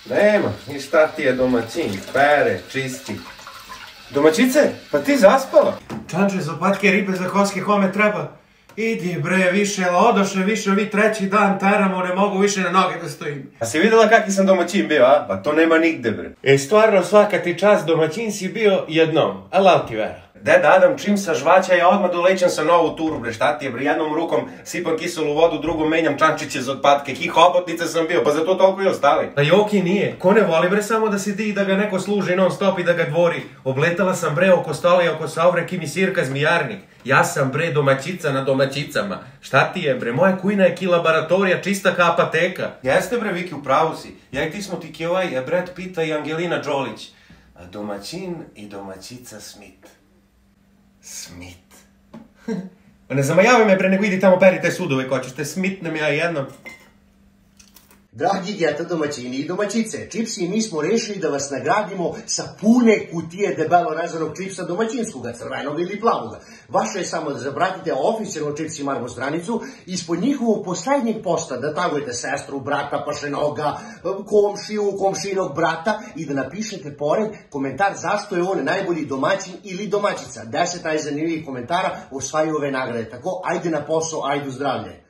Nema, i šta ti je domaćin? Pere, čisti. Domaćice, pa ti zaspala? Čanče za patke, ribe za koske, kome treba? Idi bre, više, odoše više, ovi treći dan teramo, ne mogu više na noge da stojim. A si videla kakvi sam domaćin bio, a? Pa to nema nigde, bre. Stvarno, svaka ti čast, domaćin si bio jednom, ali ti vera. Deda Adam, čim sa žvaća, ja odmah dolećem sa novu turu, bre, šta ti je, bre, jednom rukom sipam kiselu vodu, drugom menjam čančiće za otpatke, hobotnice sam bio, pa zato toliko i ostali. Da Joki nije, ko ne voli bre samo da sedi i da ga neko služi non stop i da ga dvori. Obletala sam bre oko stola i oko savrek i mi sirka zmijarnik. Ja sam bre domaćica na domaćicama. Šta ti je bre, moja kujna je kilaboratorija čista ka apateka. Jeste bre, Viki, u pravu si. Ja i ti smo ti ovaj Brad Pitt i Angelina Jolić. Domaćin i domaćica Smith. Smith. Ne zamajavaj me bre, nego idi tamo peri te sudove ko ćeš, te smitnem ja jednom. Dragi geta domaćini i domaćice, Čipsi i mi smo rešili da vas nagradimo sa pune kutije debelo rezanog čipsa domaćinskoga, crvenog ili plavoga. Vaše je samo da zapratite oficijalnu Čipsi Marmo stranicu, ispod njihovog poslednjeg posta da tagujete sestru, brata, pašenoga, komšiju, komšinog brata i da napišete pored komentar zašto je on najbolji domaćin ili domaćica. 10 najzanimljivih komentara osvajaju ove nagrade. Tako, ajde na posao, ajde u zdravlje.